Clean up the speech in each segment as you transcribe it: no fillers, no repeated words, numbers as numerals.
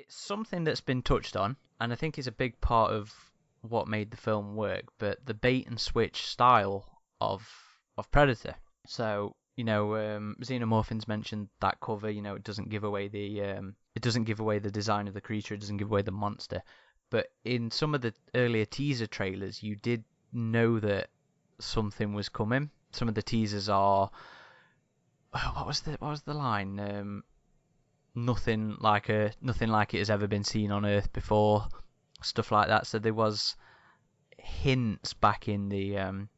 It's something that's been touched on, and I think it's a big part of what made the film work. But the bait and switch style of Predator. So Xenomorphins mentioned that cover. It doesn't give away the design of the creature. It doesn't give away the monster. But in some of the earlier teaser trailers, you did know that something was coming. Some of the teasers are what was the line? Nothing like it has ever been seen on Earth before, stuff like that. So there was hints back in the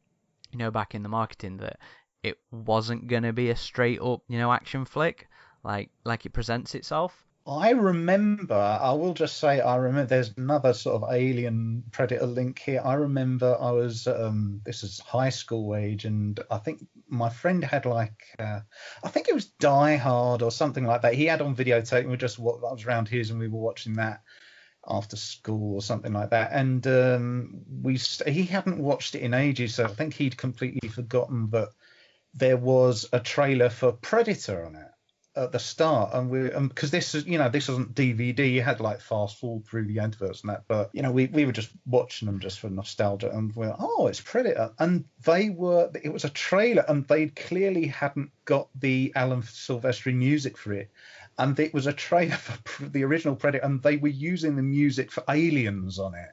marketing that it wasn't gonna be a straight up action flick like it presents itself. I will just say, I remember there's another sort of Alien Predator link here. I remember I was, this is high school age, and I think my friend had I think it was Die Hard or something like that. He had on videotape, and I was around his, and we were watching that after school or something like that. And he hadn't watched it in ages, so I think he'd completely forgotten that there was a trailer for Predator on it at the start, and because this wasn't DVD, you had fast forward through the adverts and that, but we were just watching them just for nostalgia, and we're it's Predator, and it was a trailer, and they clearly hadn't got the Alan Silvestri music for it, and it was a trailer for the original Predator, and they were using the music for Aliens on it.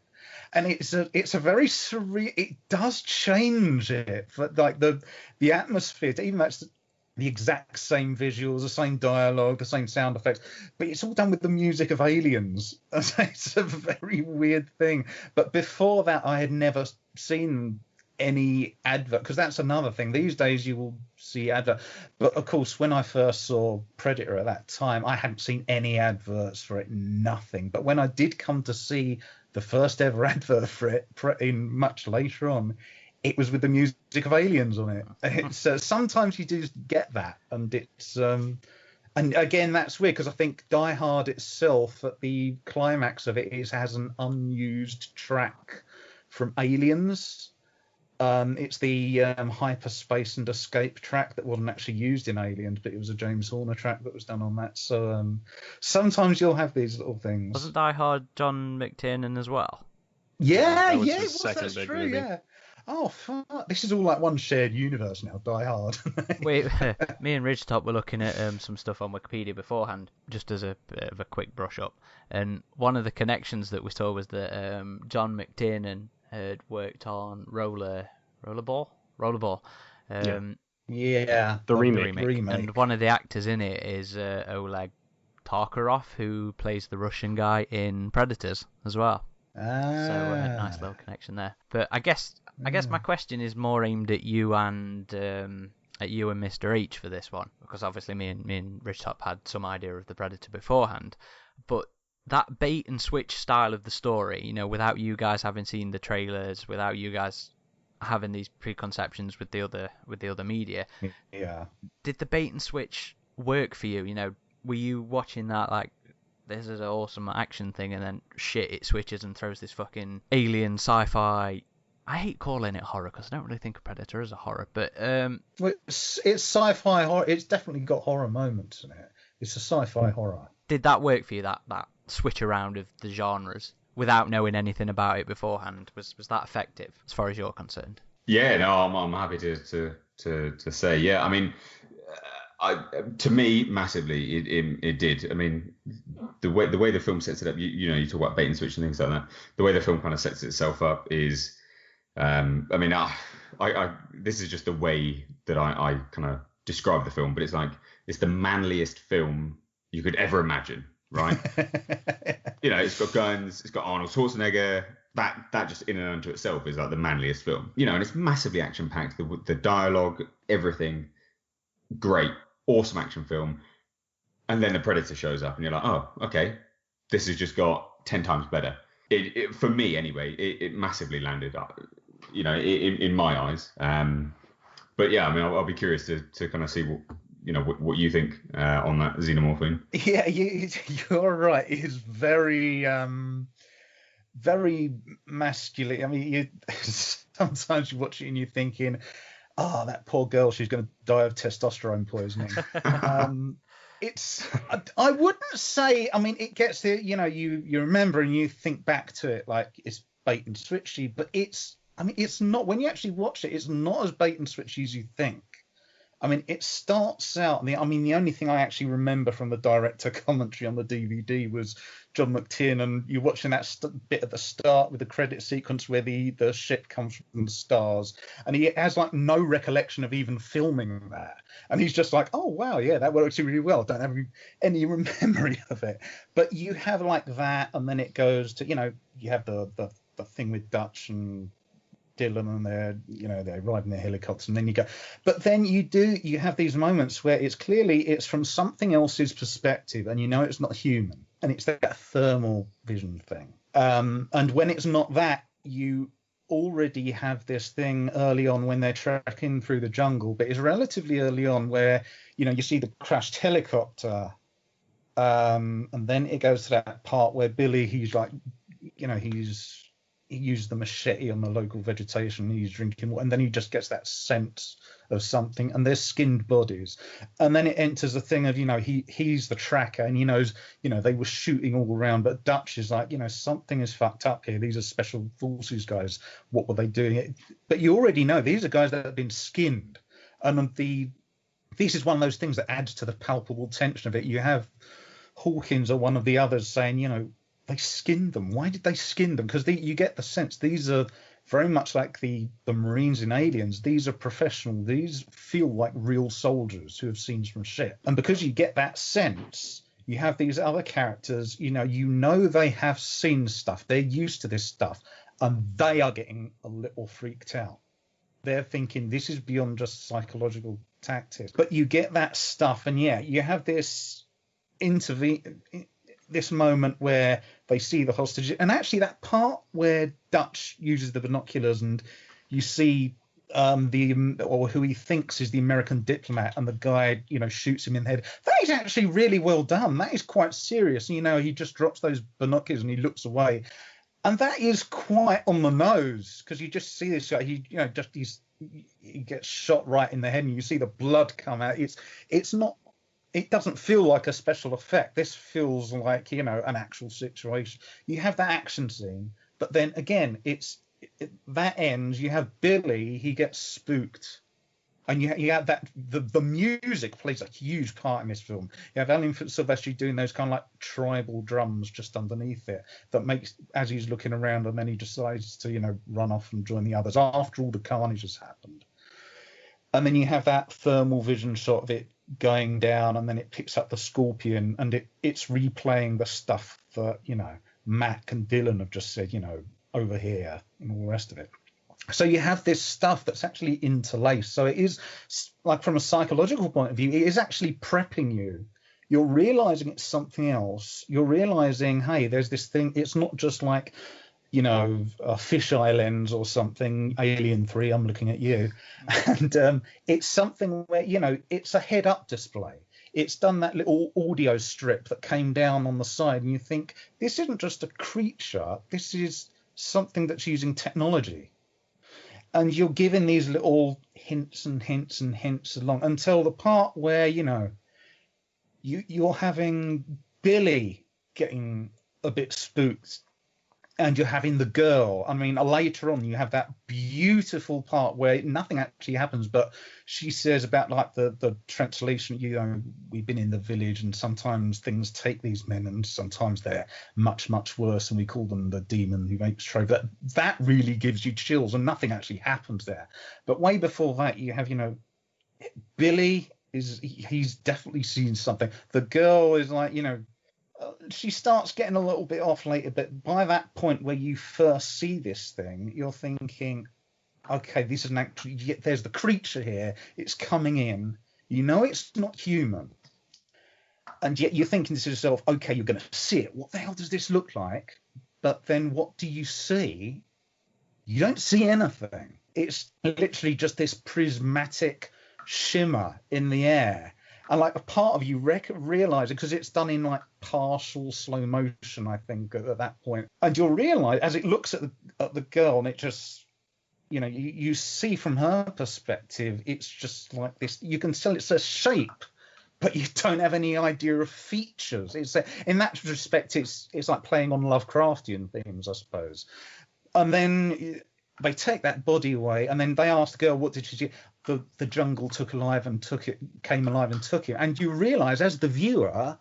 And it's a very surreal. It does change it, but the atmosphere, even though it's the exact same visuals, the same dialogue, the same sound effects, but it's all done with the music of Aliens. It's a very weird thing. But before that, I had never seen any advert, because that's another thing. These days you will see advert, but of course when I first saw Predator at that time, I hadn't seen any adverts for it, nothing. But when I did come to see the first ever advert for it in much later on, it was with the music of Aliens on it. It's sometimes you do get that, and it's and again that's weird, because I think Die Hard itself, at the climax of it, has an unused track from Aliens. It's the Hyperspace and Escape track that wasn't actually used in Aliens, but it was a James Horner track that was done on that. So sometimes you'll have these little things. Wasn't Die Hard John McTiernan as well? Yeah, that was it his was. second That's big true. movie. Yeah. Oh, fuck. This is all like one shared universe now, Die Hard. Wait, me and Ridgetop were looking at some stuff on Wikipedia beforehand, just as a bit of a quick brush up. And one of the connections that we saw was that John McTiernan had worked on Rollerball. Yeah. The remake. And one of the actors in it is Oleg Tarkarov, who plays the Russian guy in Predators as well. So a nice little connection there. But I guess my question is more aimed at you and Mr. H for this one, because obviously me and Rich Top had some idea of the Predator beforehand. But that bait and switch style of the story, without you guys having seen the trailers, without you guys having these preconceptions with the other media, did the bait and switch work for you? Were you watching that like, this is an awesome action thing, and then shit, it switches and throws this fucking alien sci-fi. I hate calling it horror, because I don't really think of Predator as a horror, but it's sci-fi horror. It's definitely got horror moments in it. It's a sci-fi horror. Did that work for you? That switch around of the genres without knowing anything about it beforehand, was that effective as far as you're concerned? Yeah, no, I'm happy to say, yeah. I mean, to me, massively, it did. I mean, the way the film sets it up, you talk about bait and switch and things like that. The way the film kind of sets itself up is, I mean, this is just the way that I kind of describe the film, but it's the manliest film you could ever imagine, right? It's got guns, it's got Arnold Schwarzenegger. That just in and unto itself is like the manliest film, and it's massively action packed. The dialogue, everything, great. Awesome action film, and then the Predator shows up, and you're like, oh, okay, this has just got 10 times better. It for me anyway, it massively landed up, in my eyes. But yeah, I mean, I'll be curious to kind of see what you think on that Xenomorphine. Yeah, you're right. It's very very masculine. I mean, sometimes you watch it and you're thinking, that poor girl, she's going to die of testosterone poisoning. I wouldn't say, I mean, it gets there, you remember and you think back to it like it's bait and switchy, but it's not, when you actually watch it, it's not as bait and switchy as you think. I mean, it starts out, the only thing I actually remember from the director commentary on the DVD was John McTiernan, you're watching that bit at the start with the credit sequence where the ship comes from the stars, and he has like no recollection of even filming that. And he's just like, oh, wow, yeah, that works really well. Don't have any memory of it. But you have like that, and then it goes to, you have the thing with Dutch and Dylan, and they're riding their helicopters, and then you go, but then you have these moments where it's from something else's perspective, and it's not human, and it's that thermal vision thing. And when it's not that, you already have this thing early on when they're trekking through the jungle, but it's relatively early on where you see the crashed helicopter, and then it goes to that part where Billy, he's like, he used the machete on the local vegetation, he's drinking water, and then he just gets that sense of something, and there's skinned bodies, and then it enters the thing of he's the tracker, and he knows they were shooting all around, but Dutch is like, something is fucked up here, these are special forces guys, what were they doing? But you already know these are guys that have been skinned, and this is one of those things that adds to the palpable tension of it. You have Hawkins or one of the others saying, they skinned them. Why did they skin them? Because you get the sense these are very much like the Marines in Aliens. These are professional. These feel like real soldiers who have scenes from shit. And because you get that sense, you have these other characters, they have seen stuff. They're used to this stuff. And they are getting a little freaked out. They're thinking this is beyond just psychological tactics. But you get that stuff. And yeah, you have this this moment where they see the hostages, and actually that part where Dutch uses the binoculars and you see who he thinks is the American diplomat, and the guy shoots him in the head. That is actually really well done. That is quite serious. He just drops those binoculars and he looks away, and that is quite on the nose, because you just see this guy. He gets shot right in the head, and you see the blood come out. It's not. It doesn't feel like a special effect. This feels like, an actual situation. You have that action scene, but then again, that ends. You have Billy, he gets spooked. And you have that, the music plays a huge part in this film. You have Alan Silvestri doing those kind of like tribal drums just underneath it that makes, as he's looking around, and then he decides to, run off and join the others after all the carnage has happened. And then you have that thermal vision shot of it going down, and then it picks up the scorpion, and it's replaying the stuff that Mac and Dylan have just said, over here, and all the rest of it. So you have this stuff that's actually interlaced. So it is, like, from a psychological point of view, it is actually prepping you. You're realizing it's something else. You're realizing, hey, there's this thing. It's not just like, a fisheye lens or something, Alien 3, I'm looking at you. And it's something where, it's a head-up display. It's done that little audio strip that came down on the side, and you think, this isn't just a creature, this is something that's using technology. And you're given these little hints and hints and hints along until the part where, you're having Billy getting a bit spooked, and you're having the girl. I mean, later on, you have that beautiful part where nothing actually happens, but she says about like the translation, we've been in the village, and sometimes things take these men, and sometimes they're much, much worse, and we call them the demon who makes trade. That really gives you chills, and nothing actually happens there. But way before that, you have, Billy he's definitely seen something. The girl is like, she starts getting a little bit off later, but by that point where you first see this thing, you're thinking, okay, this is there's the creature here, it's coming in, it's not human, and yet you're thinking to yourself, okay, you're going to see it, what the hell does this look like? But then what do you see? You don't see anything. It's literally just this prismatic shimmer in the air. And like a part of you realize it, because it's done in like partial slow motion, I think, at that point. And you'll realize as it looks at the girl, and it just, you see from her perspective, it's just like this. You can tell it's a shape, but you don't have any idea of features. It's in that respect, it's like playing on Lovecraftian themes, I suppose. And then they take that body away, and then they ask the girl, "What did she do?" The jungle came alive and took it. And you realise, as the viewer,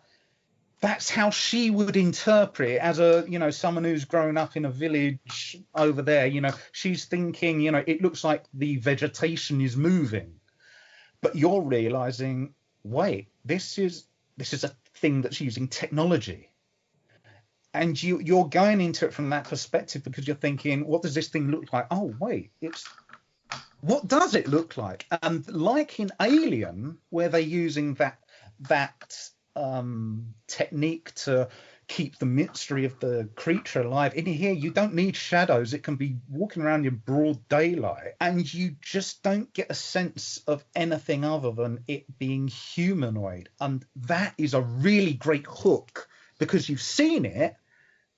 that's how she would interpret it as someone who's grown up in a village over there. She's thinking, it looks like the vegetation is moving, but you're realising, wait, this is a thing that's using technology. And you're going into it from that perspective because you're thinking, what does this thing look like? Oh, wait, what does it look like? And like in Alien, where they're using that technique to keep the mystery of the creature alive, in here you don't need shadows. It can be walking around in broad daylight, and you just don't get a sense of anything other than it being humanoid. And that is a really great hook, because you've seen it,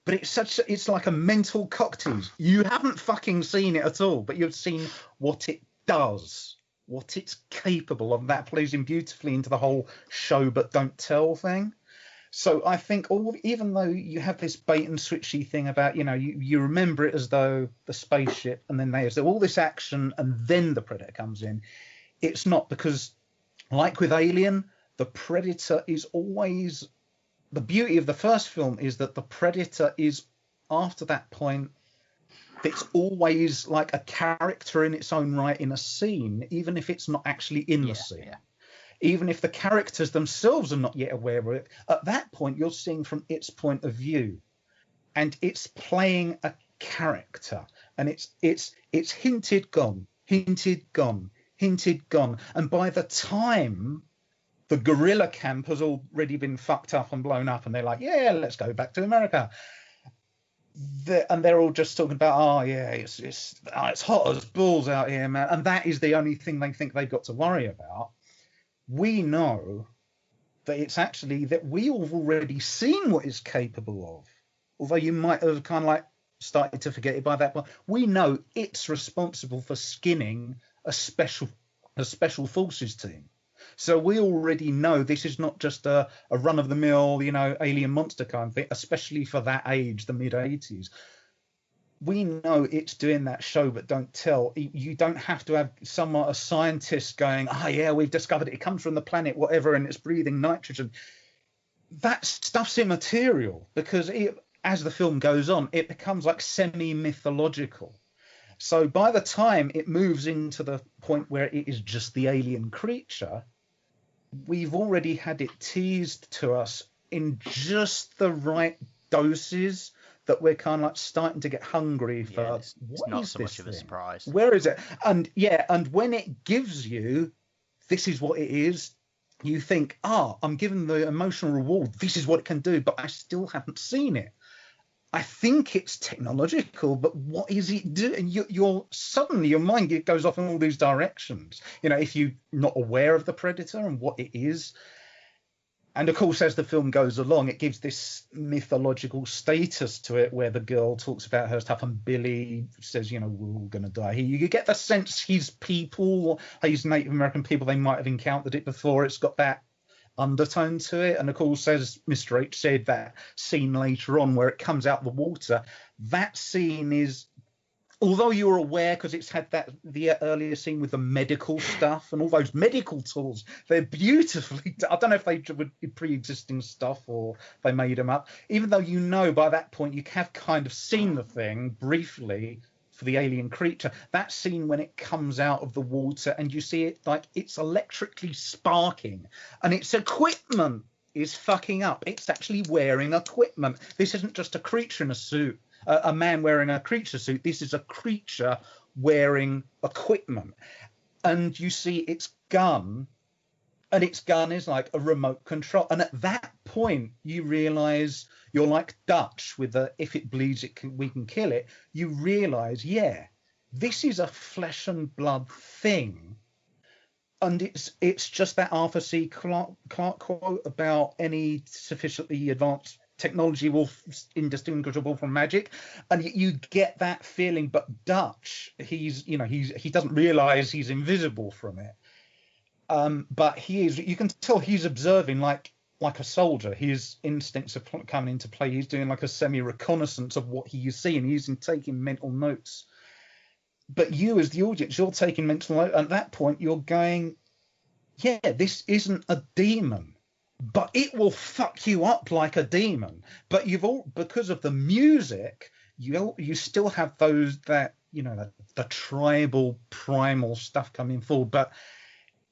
but it's like a mental cocktail. You haven't fucking seen it at all, but you've seen what it does, what it's capable of. That plays in beautifully into the whole show but don't tell thing. So I think even though you have this bait and switchy thing about, you remember it as though the spaceship, and then there's all this action, and then the Predator comes in. It's not, because like with Alien, the Predator is always... The beauty of the first film is that the Predator is, after that point, it's always like a character in its own right in a scene, even if it's not actually in the scene. Yeah. Even if the characters themselves are not yet aware of it, at that point you're seeing from its point of view, and it's playing a character, and it's hinted gone, and by the time the guerrilla camp has already been fucked up and blown up, and they're like, yeah, let's go back to America. And they're all just talking about, it's hot as balls out here, man. And that is the only thing they think they've got to worry about. We know that it's actually that we have already seen what it's capable of. Although you might have kind of like started to forget it by that point. We know it's responsible for skinning a special forces team. So we already know this is not just a run-of-the-mill, alien monster kind of thing, especially for that age, the mid-'80s. We know it's doing that show but don't tell. You don't have to have a scientist going, we've discovered it comes from the planet, whatever, and it's breathing nitrogen. That stuff's immaterial, because as the film goes on, it becomes like semi-mythological. So by the time it moves into the point where it is just the alien creature, we've already had it teased to us in just the right doses that we're kind of like starting to get hungry for. Yeah, it's not so much of a surprise. Where is it? And when it gives you, this is what it is, you think, I'm given the emotional reward. This is what it can do, but I still haven't seen it. I think it's technological, but what is it doing? Suddenly your mind goes off in all these directions. If you're not aware of the Predator and what it is. And of course, as the film goes along, it gives this mythological status to it, where the girl talks about her stuff and Billy says, we're all going to die here. You get the sense his people, his Native American people, they might have encountered it before. It's got that undertone to it. And of course, as Mr. H said, that scene later on where it comes out the water, that scene is, although you're aware, because it's had the earlier scene with the medical stuff and all those medical tools, they're beautifully, I don't know if they were pre-existing stuff or they made them up, even though by that point you have kind of seen the thing briefly for the alien creature. That scene when it comes out of the water and you see it like it's electrically sparking and its equipment is fucking up. It's actually wearing equipment. This isn't just a creature in a suit, a man wearing a creature suit. This is a creature wearing equipment. And you see its gun, and its gun is like a remote control. And at that point, you realize you're like Dutch with the if it bleeds, we can kill it. You realize, this is a flesh and blood thing. And it's just that Arthur C. Clarke quote about any sufficiently advanced technology will indistinguishable from magic, and you get that feeling. But Dutch, he doesn't realize he's invisible from it. But you can tell he's observing like a soldier. His instincts are coming into play. He's doing like a semi-reconnaissance of what he's seeing. He's taking mental notes. But you, as the audience, you're taking mental notes. At that point, you're going, yeah, this isn't a demon, but it will fuck you up like a demon. But because of the music, you still have the tribal primal stuff coming forward. But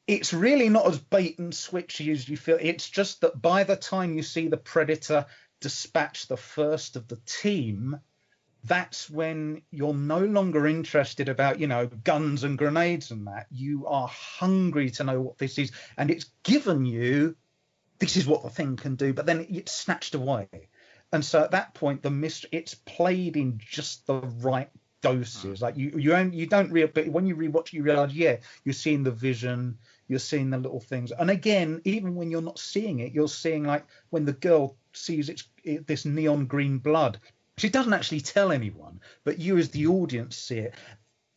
it's really not as bait and switchy as you feel. It's just that by the time you see the Predator dispatch the first of the team, that's when you're no longer interested about, guns and grenades and that. You are hungry to know what this is. And it's given you, this is what the thing can do, but then it's snatched away. And so at that point, it's played in just the right doses. Like you don't real, but when you rewatch, you realize, yeah, you're seeing the vision, you're seeing the little things. And again, even when you're not seeing it, you're seeing like when the girl sees this neon green blood. She doesn't actually tell anyone, but you as the audience see it.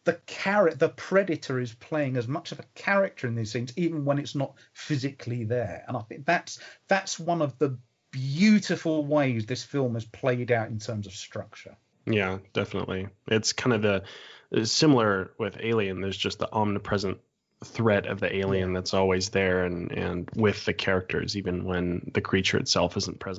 The Predator is playing as much of a character in these scenes, even when it's not physically there. And I think that's one of the beautiful ways this film has played out in terms of structure. Yeah, definitely. It's kind of similar with Alien. There's just the omnipresent threat of the alien that's always there and with the characters, even when the creature itself isn't present.